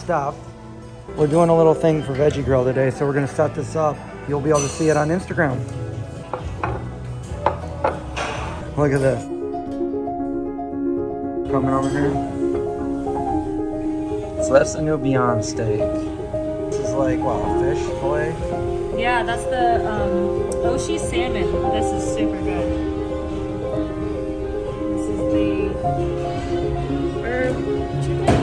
stuff. We're doing a little thing for Veggie Grill today, so we're gonna set this up. You'll be able to see it on Instagram. Look at this. Coming over here. So that's the new Beyond steak. This is like, what, a fish fillet? Yeah, that's the Oshi salmon. This is super good. This is the herb chicken.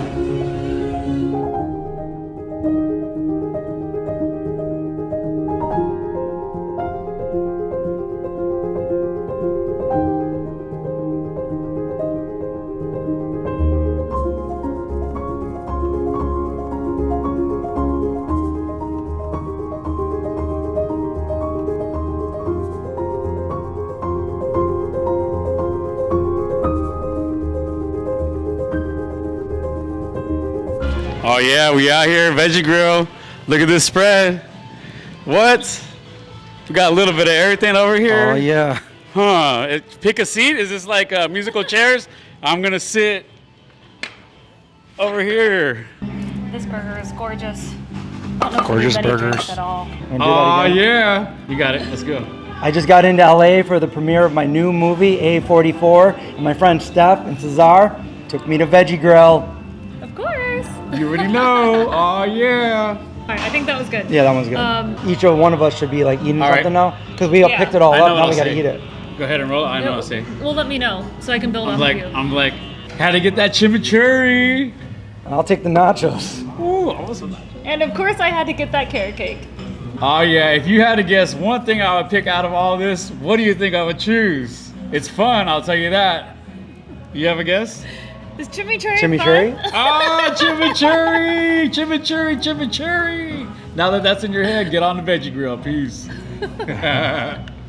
Oh yeah, we out here, Veggie Grill. Look at this spread. What? We got a little bit of everything over here. Oh yeah. Huh, pick a seat. Is this like musical chairs? I'm gonna sit over here. This burger is gorgeous. I don't know Gorgeous if anybody burgers. drinks at all. Wanna do that Oh again? yeah. You got it, let's go. I just got into LA for the premiere of my new movie, A44, and my friend Steph and Cesar took me to Veggie Grill. Of course. You already know, oh yeah. All right, I think that was good. Yeah, that one's good. Each of one of us should be like eating All right. something now, because we all Yeah. picked it all I know up, what now I'll we gotta say. eat it. Go ahead and roll it, I know what I'll say. Well, let me know so I can build off of you. I'm like, had to get that chimichurri. I'll take the nachos. Ooh, awesome. And of course I had to get that carrot cake. Oh yeah, if you had to guess one thing I would pick out of all this, what do you think I would choose? It's fun, I'll tell you that. You have a guess? Is chimichurri Chimichurri? fun? Oh, chimichurri! Chimichurri, chimichurri! Now that that's in your head, get on the Veggie Grill, peace.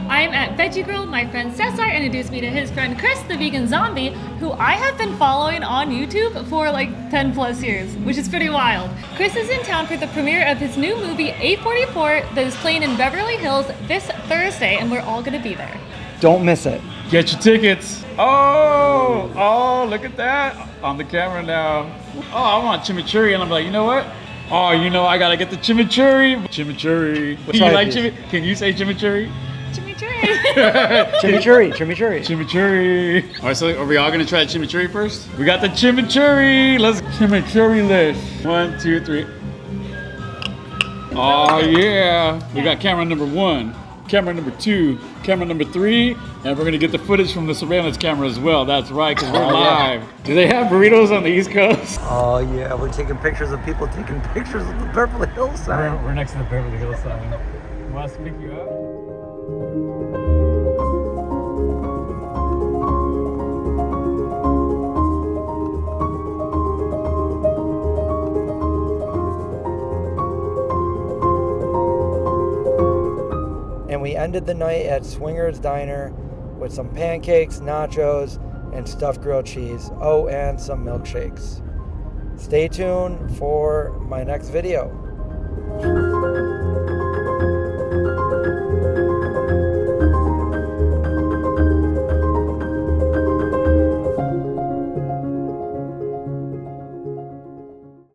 I'm at Veggie Grill. My friend Cesar introduced me to his friend Chris, the vegan zombie, who I have been following on YouTube for like 10 plus years, which is pretty wild. Chris is in town for the premiere of his new movie, A44, that is playing in Beverly Hills this Thursday, and we're all gonna be there. Don't miss it. Get your tickets. Oh, look at that. On the camera now. Oh, I want chimichurri, and I'm like, you know what? Oh, you know, I gotta get the chimichurri. Chimichurri. Do you Try like these. chimichurri? Can you say chimichurri? Chimichurri. Chimichurri, chimichurri. Chimichurri. All right, so are we all gonna try chimichurri first? We got the chimichurri. Let's chimichurri list. 1, 2, 3. Oh yeah. We got camera number 1, camera number 2, camera number 3, and we're gonna get the footage from the surveillance camera as well. That's right, because we're Oh, yeah. live. Do they have burritos on the East Coast? Oh yeah, we're taking pictures of people taking pictures of the Beverly Hills sign. We're next to the Beverly Hills sign. Want us to pick you up? And we ended the night at Swinger's Diner with some pancakes, nachos, and stuffed grilled cheese. Oh, and some milkshakes. Stay tuned for my next video.